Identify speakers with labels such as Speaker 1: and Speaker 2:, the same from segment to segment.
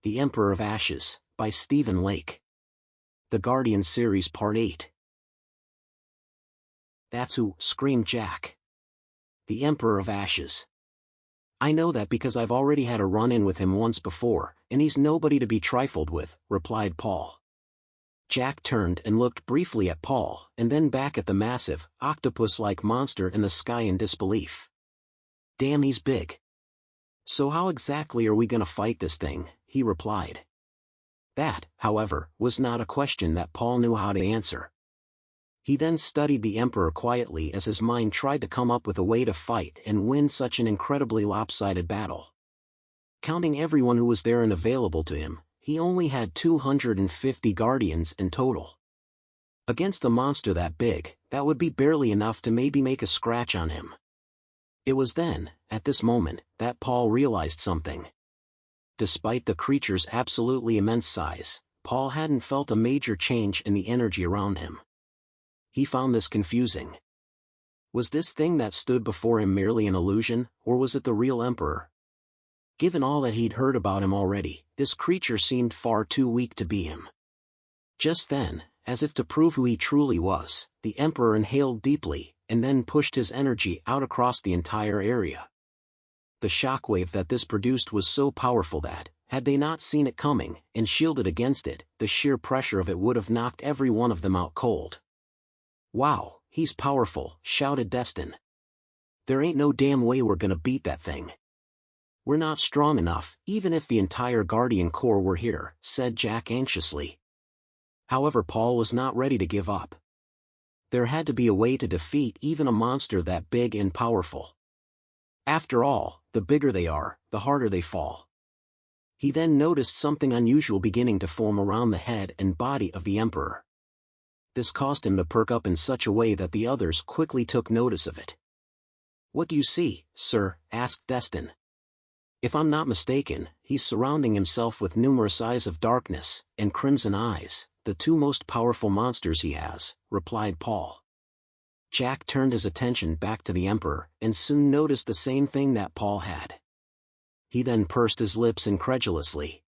Speaker 1: The Emperor of Ashes, by Stephen Lake. The Guardian Series Part 8. That's who, screamed Jack. The Emperor of Ashes. I know that because I've already had a run-in with him once before, and he's nobody to be trifled with, replied Paul. Jack turned and looked briefly at Paul, and then back at the massive, octopus-like monster in the sky in disbelief. Damn, he's big. So how exactly are we gonna fight this thing? He replied. That, however, was not a question that Paul knew how to answer. He then studied the Emperor quietly as his mind tried to come up with a way to fight and win such an incredibly lopsided battle. Counting everyone who was there and available to him, he only had 250 guardians in total. Against a monster that big, that would be barely enough to maybe make a scratch on him. It was then, at this moment, that Paul realized something. Despite the creature's absolutely immense size, Paul hadn't felt a major change in the energy around him. He found this confusing. Was this thing that stood before him merely an illusion, or was it the real Emperor? Given all that he'd heard about him already, this creature seemed far too weak to be him. Just then, as if to prove who he truly was, the Emperor inhaled deeply, and then pushed his energy out across the entire area. The shockwave that this produced was so powerful that, had they not seen it coming, and shielded against it, the sheer pressure of it would have knocked every one of them out cold. Wow, he's powerful, shouted Destin. There ain't no damn way we're gonna beat that thing. We're not strong enough, even if the entire Guardian Corps were here, said Jack anxiously. However, Paul was not ready to give up. There had to be a way to defeat even a monster that big and powerful. After all, the bigger they are, the harder they fall. He then noticed something unusual beginning to form around the head and body of the Emperor. This caused him to perk up in such a way that the others quickly took notice of it. What do you see, sir? Asked Destin. If I'm not mistaken, he's surrounding himself with numerous eyes of darkness, and crimson eyes, the two most powerful monsters he has, replied Paul. Jack turned his attention back to the Emperor, and soon noticed the same thing that Paul had. He then pursed his lips incredulously.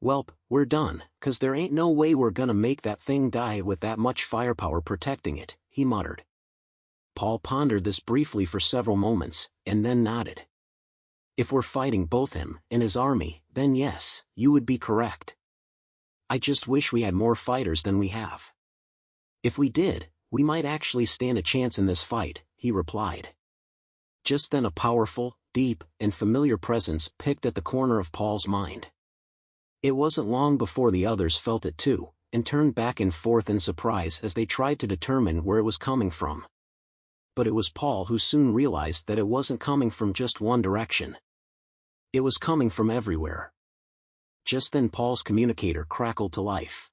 Speaker 1: Welp, we're done, 'cause there ain't no way we're gonna make that thing die with that much firepower protecting it, he muttered. Paul pondered this briefly for several moments, and then nodded. If we're fighting both him and his army, then yes, you would be correct. I just wish we had more fighters than we have. If we did, we might actually stand a chance in this fight, he replied. Just then a powerful, deep, and familiar presence picked at the corner of Paul's mind. It wasn't long before the others felt it too, and turned back and forth in surprise as they tried to determine where it was coming from. But it was Paul who soon realized that it wasn't coming from just one direction. It was coming from everywhere. Just then Paul's communicator crackled to life.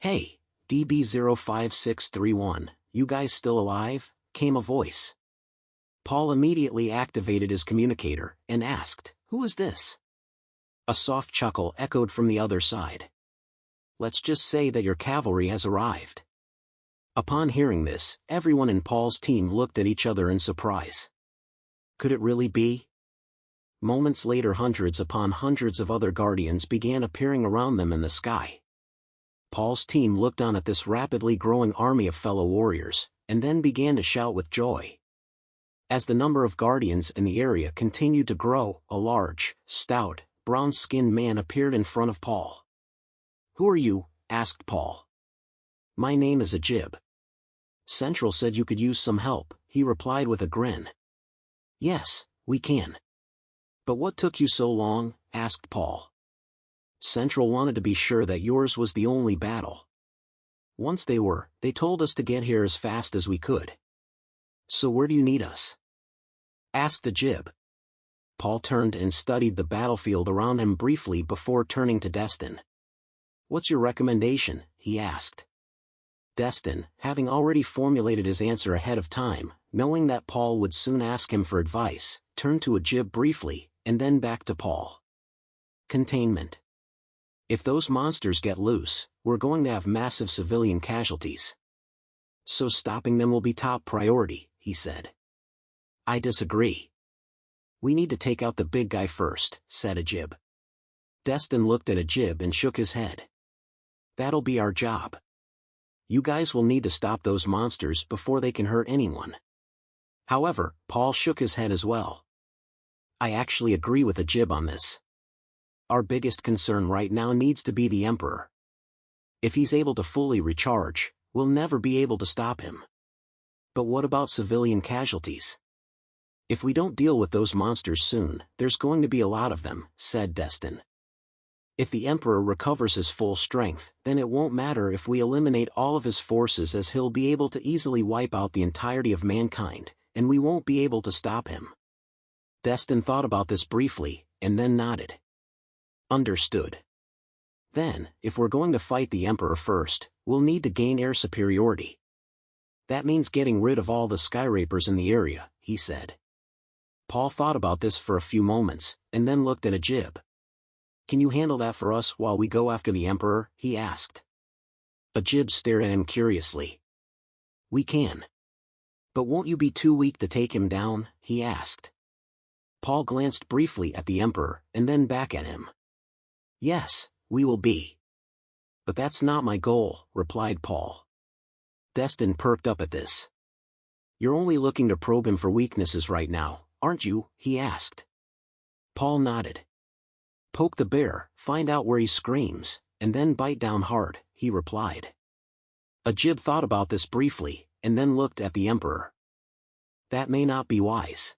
Speaker 1: Hey, DB05631, you guys still alive? Came a voice. Paul immediately activated his communicator, and asked, who is this? A soft chuckle echoed from the other side. Let's just say that your cavalry has arrived. Upon hearing this, everyone in Paul's team looked at each other in surprise. Could it really be? Moments later, hundreds upon hundreds of other guardians began appearing around them in the sky. Paul's team looked on at this rapidly growing army of fellow warriors, and then began to shout with joy. As the number of guardians in the area continued to grow, a large, stout, brown-skinned man appeared in front of Paul. Who are you? Asked Paul. My name is Ajib. Central said you could use some help, he replied with a grin. Yes, we can. But what took you so long? Asked Paul. Central wanted to be sure that yours was the only battle. Once they told us to get here as fast as we could. So where do you need us? Asked Ajib. Paul turned and studied the battlefield around him briefly before turning to Destin. What's your recommendation? He asked. Destin, having already formulated his answer ahead of time, knowing that Paul would soon ask him for advice, turned to Ajib briefly, and then back to Paul. Containment. If those monsters get loose, we're going to have massive civilian casualties. So stopping them will be top priority, he said. I disagree. We need to take out the big guy first, said Ajib. Destin looked at Ajib and shook his head. That'll be our job. You guys will need to stop those monsters before they can hurt anyone. However, Paul shook his head as well. I actually agree with Ajib on this. Our biggest concern right now needs to be the Emperor. If he's able to fully recharge, we'll never be able to stop him. But what about civilian casualties? If we don't deal with those monsters soon, there's going to be a lot of them, said Destin. If the Emperor recovers his full strength, then it won't matter if we eliminate all of his forces, as he'll be able to easily wipe out the entirety of mankind, and we won't be able to stop him. Destin thought about this briefly, and then nodded. Understood. Then, if we're going to fight the Emperor first, we'll need to gain air superiority. That means getting rid of all the Skyrapers in the area, he said. Paul thought about this for a few moments, and then looked at Ajib. Can you handle that for us while we go after the Emperor? He asked. Ajib stared at him curiously. We can. But won't you be too weak to take him down? He asked. Paul glanced briefly at the Emperor, and then back at him. Yes, we will be. But that's not my goal, replied Paul. Destin perked up at this. You're only looking to probe him for weaknesses right now, aren't you? He asked. Paul nodded. Poke the bear, find out where he screams, and then bite down hard, he replied. Ajib thought about this briefly, and then looked at the Emperor. That may not be wise.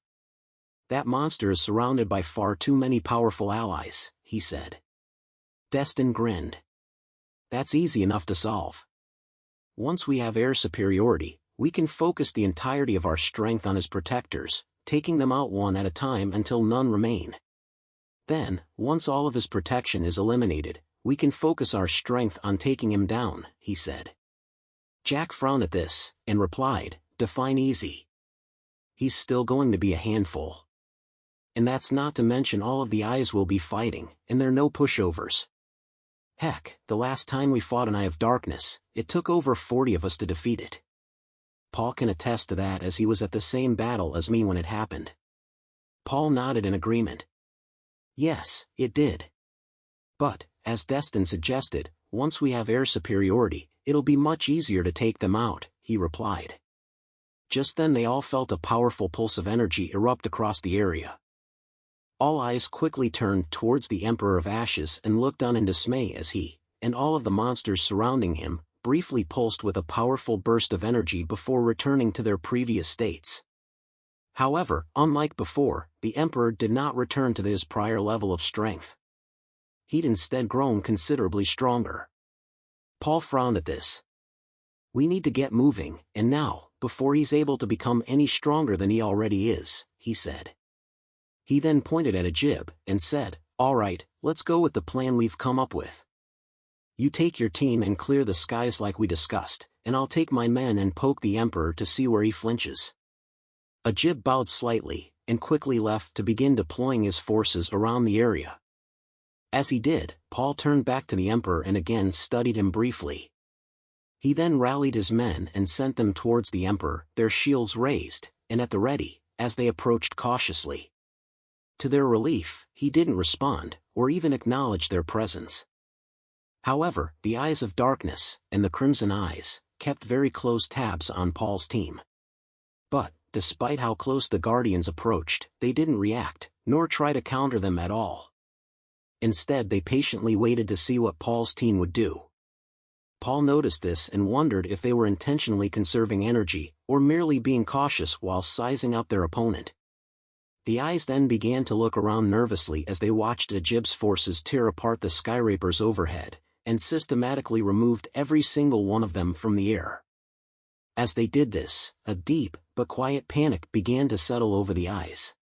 Speaker 1: That monster is surrounded by far too many powerful allies, he said. Destin grinned. That's easy enough to solve. Once we have air superiority, we can focus the entirety of our strength on his protectors, taking them out one at a time until none remain. Then, once all of his protection is eliminated, we can focus our strength on taking him down, he said. Jack frowned at this, and replied, define easy. He's still going to be a handful. And that's not to mention all of the eyes we'll be fighting, and they're no pushovers. Heck, the last time we fought an Eye of Darkness, it took over 40 of us to defeat it. Paul can attest to that, as he was at the same battle as me when it happened. Paul nodded in agreement. Yes, it did. But, as Destin suggested, once we have air superiority, it'll be much easier to take them out, he replied. Just then they all felt a powerful pulse of energy erupt across the area. All eyes quickly turned towards the Emperor of Ashes and looked on in dismay as he, and all of the monsters surrounding him, briefly pulsed with a powerful burst of energy before returning to their previous states. However, unlike before, the Emperor did not return to his prior level of strength. He'd instead grown considerably stronger. Paul frowned at this. We need to get moving, and now, before he's able to become any stronger than he already is, he said. He then pointed at Ajib, and said, all right, let's go with the plan we've come up with. You take your team and clear the skies like we discussed, and I'll take my men and poke the Emperor to see where he flinches. Ajib bowed slightly, and quickly left to begin deploying his forces around the area. As he did, Paul turned back to the Emperor and again studied him briefly. He then rallied his men and sent them towards the Emperor, their shields raised, and at the ready, as they approached cautiously. To their relief, he didn't respond, or even acknowledge their presence. However, the Eyes of Darkness, and the Crimson Eyes, kept very close tabs on Paul's team. But, despite how close the Guardians approached, they didn't react, nor try to counter them at all. Instead, they patiently waited to see what Paul's team would do. Paul noticed this and wondered if they were intentionally conserving energy, or merely being cautious while sizing up their opponent. The Eyes then began to look around nervously as they watched Ajib's forces tear apart the Skyrapers overhead, and systematically removed every single one of them from the air. As they did this, a deep, but quiet panic began to settle over the Eyes.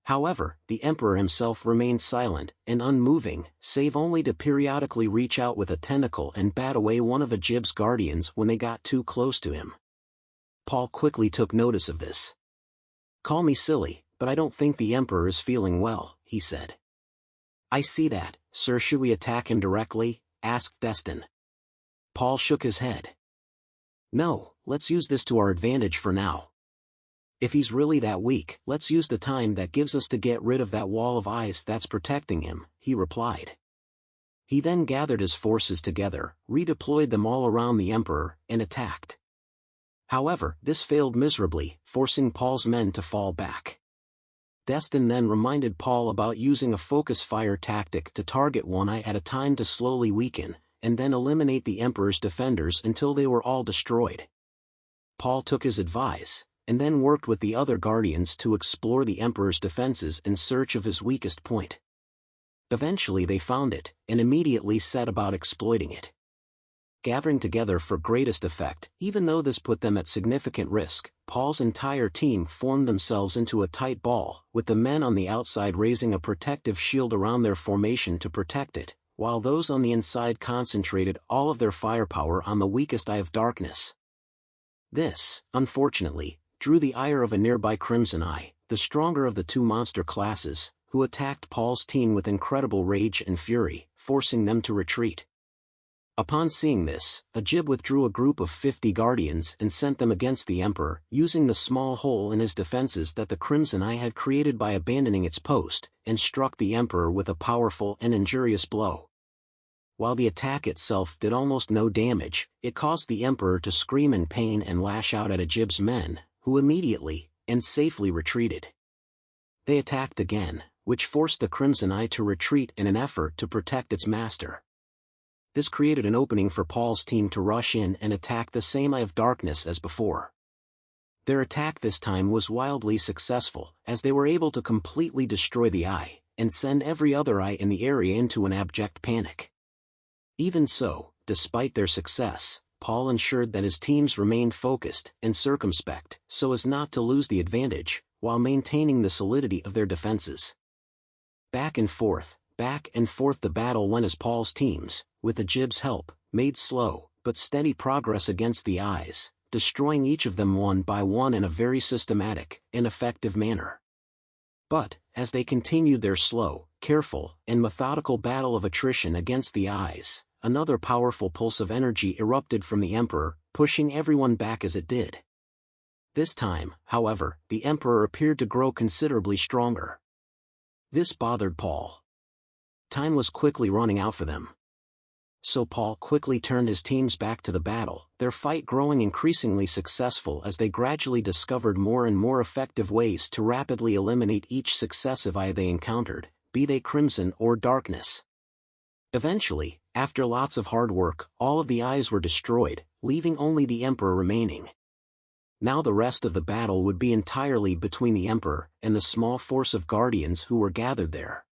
Speaker 1: However, the Emperor himself remained silent and unmoving, save only to periodically reach out with a tentacle and bat away one of Ajib's guardians when they got too close to him. Paul quickly took notice of this. Call me silly, but I don't think the Emperor is feeling well, he said. I see that, sir. Should we attack him directly? Asked Destin. Paul shook his head. No, let's use this to our advantage for now. If he's really that weak, let's use the time that gives us to get rid of that wall of ice that's protecting him, he replied. He then gathered his forces together, redeployed them all around the emperor, and attacked. However, this failed miserably, forcing Paul's men to fall back. Destin then reminded Paul about using a focus fire tactic to target one eye at a time to slowly weaken, and then eliminate the emperor's defenders until they were all destroyed. Paul took his advice, and then worked with the other guardians to explore the emperor's defenses in search of his weakest point. Eventually they found it, and immediately set about exploiting it. Gathering together for greatest effect, even though this put them at significant risk, Paul's entire team formed themselves into a tight ball, with the men on the outside raising a protective shield around their formation to protect it, while those on the inside concentrated all of their firepower on the weakest eye of darkness. This, unfortunately, drew the ire of a nearby Crimson Eye, the stronger of the two monster classes, who attacked Paul's team with incredible rage and fury, forcing them to retreat. Upon seeing this, Ajib withdrew a group of 50 guardians and sent them against the emperor, using the small hole in his defenses that the Crimson Eye had created by abandoning its post, and struck the emperor with a powerful and injurious blow. While the attack itself did almost no damage, it caused the emperor to scream in pain and lash out at Ajib's men, who immediately, and safely retreated. They attacked again, which forced the Crimson Eye to retreat in an effort to protect its master. This created an opening for Paul's team to rush in and attack the same Eye of Darkness as before. Their attack this time was wildly successful, as they were able to completely destroy the eye, and send every other eye in the area into an abject panic. Even so, despite their success, Paul ensured that his teams remained focused and circumspect so as not to lose the advantage, while maintaining the solidity of their defenses. Back and forth the battle went as Paul's teams, with Ajib's help, made slow but steady progress against the eyes, destroying each of them one by one in a very systematic and effective manner. But, as they continued their slow, careful, and methodical battle of attrition against the eyes, another powerful pulse of energy erupted from the emperor, pushing everyone back as it did. This time, however, the emperor appeared to grow considerably stronger. This bothered Paul. Time was quickly running out for them. So Paul quickly turned his teams back to the battle, their fight growing increasingly successful as they gradually discovered more and more effective ways to rapidly eliminate each successive eye they encountered, be they crimson or darkness. Eventually, after lots of hard work, all of the eyes were destroyed, leaving only the emperor remaining. Now the rest of the battle would be entirely between the emperor and the small force of guardians who were gathered there.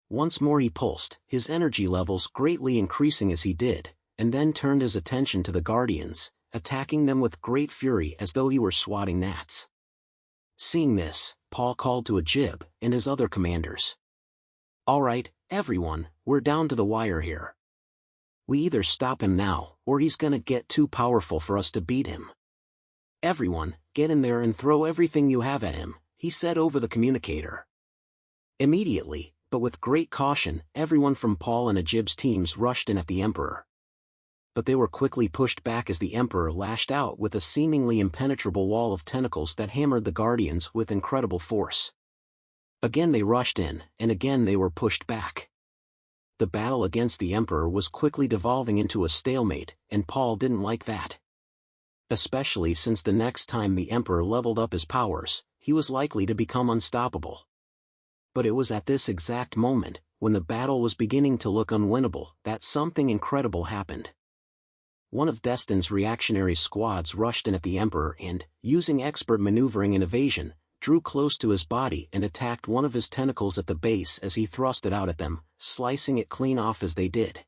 Speaker 1: Once more he pulsed, his energy levels greatly increasing as he did, and then turned his attention to the guardians, attacking them with great fury as though he were swatting gnats. Seeing this, Paul called to Ajib and his other commanders. "All right, everyone, we're down to the wire here. We either stop him now, or he's gonna get too powerful for us to beat him. Everyone, get in there and throw everything you have at him," he said over the communicator. Immediately, but with great caution, everyone from Paul and Ajib's teams rushed in at the emperor. But they were quickly pushed back as the emperor lashed out with a seemingly impenetrable wall of tentacles that hammered the guardians with incredible force. Again they rushed in, and again they were pushed back. The battle against the emperor was quickly devolving into a stalemate, and Paul didn't like that. Especially since the next time the emperor leveled up his powers, he was likely to become unstoppable. But it was at this exact moment, when the battle was beginning to look unwinnable, that something incredible happened. One of Destin's reactionary squads rushed in at the emperor and, using expert maneuvering and evasion, drew close to his body and attacked one of his tentacles at the base as he thrust it out at them, slicing it clean off as they did.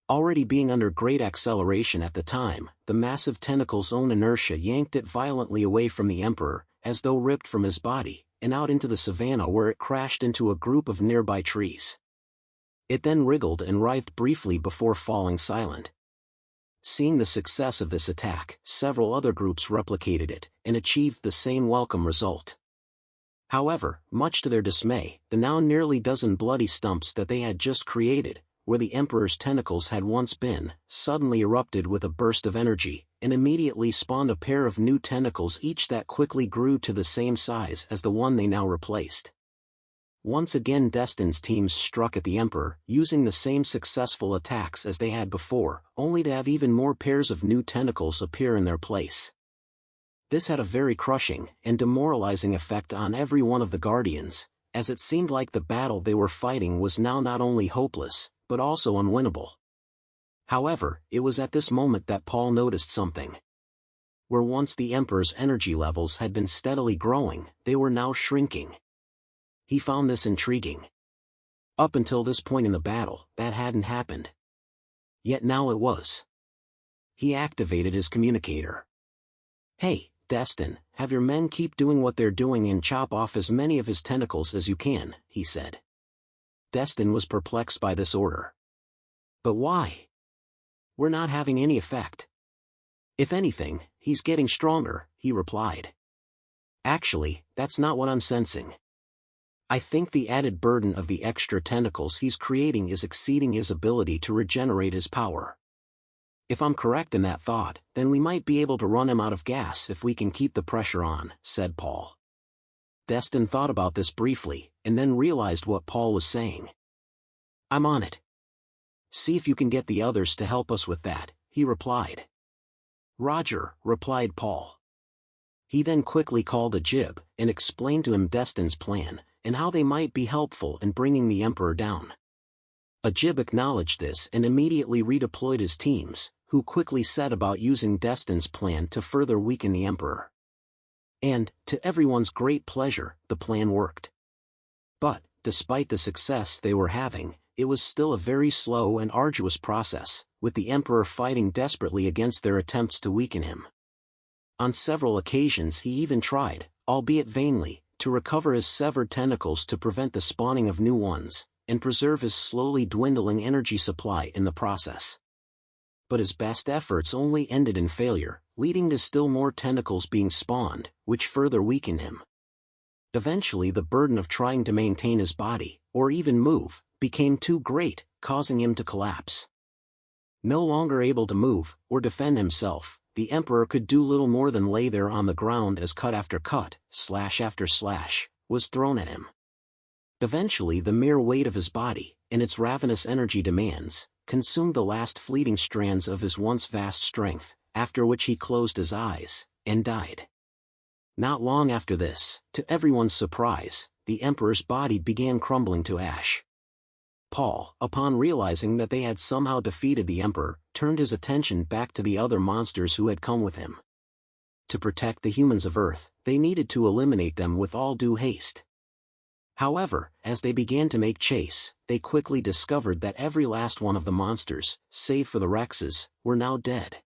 Speaker 1: Already being under great acceleration at the time, the massive tentacle's own inertia yanked it violently away from the emperor, as though ripped from his body, and out into the savanna where it crashed into a group of nearby trees. It then wriggled and writhed briefly before falling silent. Seeing the success of this attack, several other groups replicated it, and achieved the same welcome result. However, much to their dismay, the now nearly dozen bloody stumps that they had just created, where the emperor's tentacles had once been, suddenly erupted with a burst of energy, and immediately spawned a pair of new tentacles, each that quickly grew to the same size as the one they now replaced. Once again Destin's teams struck at the Emperor, using the same successful attacks as they had before, only to have even more pairs of new tentacles appear in their place. This had a very crushing and demoralizing effect on every one of the Guardians, as it seemed like the battle they were fighting was now not only hopeless, but also unwinnable. However, it was at this moment that Paul noticed something. Where once the Emperor's energy levels had been steadily growing, they were now shrinking. He found this intriguing. Up until this point in the battle, that hadn't happened. Yet now it was. He activated his communicator. "Hey, Destin, have your men keep doing what they're doing and chop off as many of his tentacles as you can," he said. Destin was perplexed by this order. "But why? We're not having any effect." "If anything, he's getting stronger," he replied. "Actually, that's not what I'm sensing. I think the added burden of the extra tentacles he's creating is exceeding his ability to regenerate his power. If I'm correct in that thought, then we might be able to run him out of gas if we can keep the pressure on," said Paul. Destin thought about this briefly, and then realized what Paul was saying. "I'm on it. See if you can get the others to help us with that," he replied. "Roger," replied Paul. He then quickly called Ajib, and explained to him Destin's plan, and how they might be helpful in bringing the Emperor down. Ajib acknowledged this and immediately redeployed his teams, who quickly set about using Destin's plan to further weaken the Emperor. And, to everyone's great pleasure, the plan worked. But, despite the success they were having, it was still a very slow and arduous process, with the Emperor fighting desperately against their attempts to weaken him. On several occasions he even tried, albeit vainly, to recover his severed tentacles to prevent the spawning of new ones, and preserve his slowly dwindling energy supply in the process. But his best efforts only ended in failure, leading to still more tentacles being spawned, which further weakened him. Eventually the burden of trying to maintain his body, or even move, became too great, causing him to collapse. No longer able to move, or defend himself, the Emperor could do little more than lay there on the ground as cut after cut, slash after slash, was thrown at him. Eventually the mere weight of his body, and its ravenous energy demands, consumed the last fleeting strands of his once vast strength, after which he closed his eyes, and died. Not long after this, to everyone's surprise, the Emperor's body began crumbling to ash. Paul, upon realizing that they had somehow defeated the Emperor, turned his attention back to the other monsters who had come with him. To protect the humans of Earth, they needed to eliminate them with all due haste. However, as they began to make chase, they quickly discovered that every last one of the monsters, save for the Rexes, were now dead.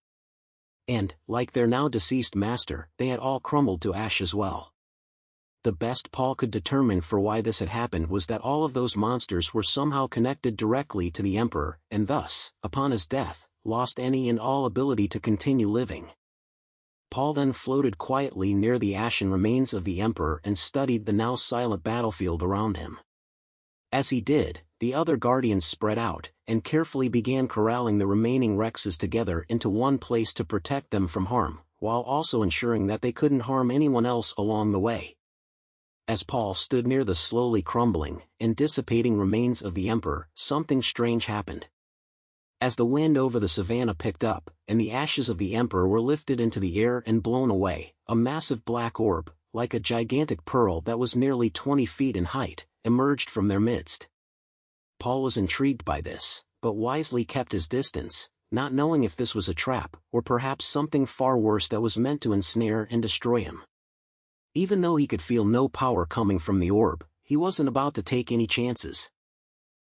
Speaker 1: And, like their now deceased master, they had all crumbled to ash as well. The best Paul could determine for why this had happened was that all of those monsters were somehow connected directly to the Emperor, and thus, upon his death, lost any and all ability to continue living. Paul then floated quietly near the ashen remains of the Emperor and studied the now silent battlefield around him. As he did, the other Guardians spread out, and carefully began corralling the remaining Rexes together into one place to protect them from harm, while also ensuring that they couldn't harm anyone else along the way. As Paul stood near the slowly crumbling and dissipating remains of the Emperor, something strange happened. As the wind over the savannah picked up, and the ashes of the Emperor were lifted into the air and blown away, a massive black orb, like a gigantic pearl that was nearly 20 feet in height, emerged from their midst. Paul was intrigued by this, but wisely kept his distance, not knowing if this was a trap, or perhaps something far worse that was meant to ensnare and destroy him. Even though he could feel no power coming from the orb, he wasn't about to take any chances.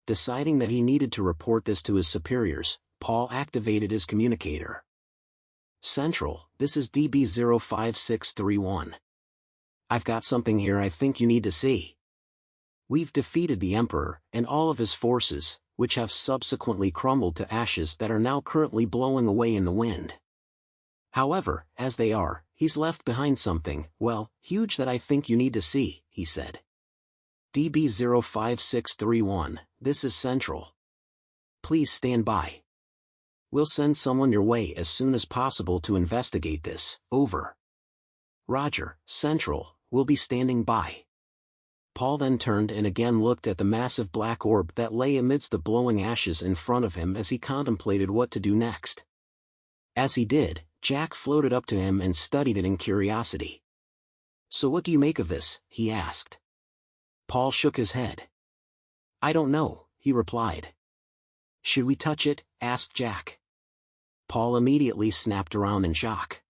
Speaker 1: Deciding that he needed to report this to his superiors, Paul activated his communicator. "Central, this is DB-05631. I've got something here I think you need to see. We've defeated the Emperor, and all of his forces, which have subsequently crumbled to ashes that are now currently blowing away in the wind. However, as they are, he's left behind something, well, huge that I think you need to see," he said. "DB-05631, this is Central. Please stand by." We'll send someone your way as soon as possible to investigate this. Over. Roger, Central, will be standing by. Paul then turned and again looked at the massive black orb that lay amidst the glowing ashes in front of him as he contemplated what to do next. As he did, Jack floated up to him and studied it in curiosity. "So what do you make of this?" he asked. Paul shook his head. "I don't know," he replied. "Should we touch it?" asked Jack. Paul immediately snapped around in shock.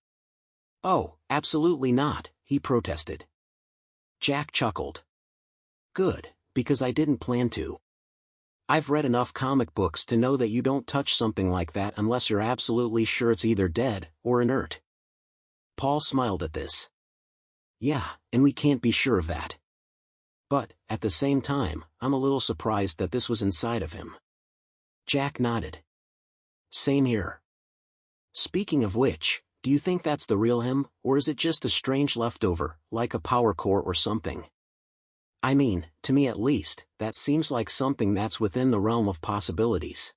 Speaker 1: "Oh, absolutely not," he protested. Jack chuckled. "Good, because I didn't plan to. I've read enough comic books to know that you don't touch something like that unless you're absolutely sure it's either dead or inert." Paul smiled at this. "Yeah, and we can't be sure of that. But, at the same time, I'm a little surprised that this was inside of him." Jack nodded. "Same here. Speaking of which, do you think that's the real him, or is it just a strange leftover, like a power core or something? I mean, to me at least, that seems like something that's within the realm of possibilities."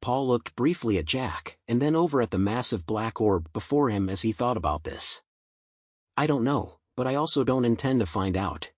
Speaker 1: Paul looked briefly at Jack, and then over at the massive black orb before him as he thought about this. "I don't know, but I also don't intend to find out."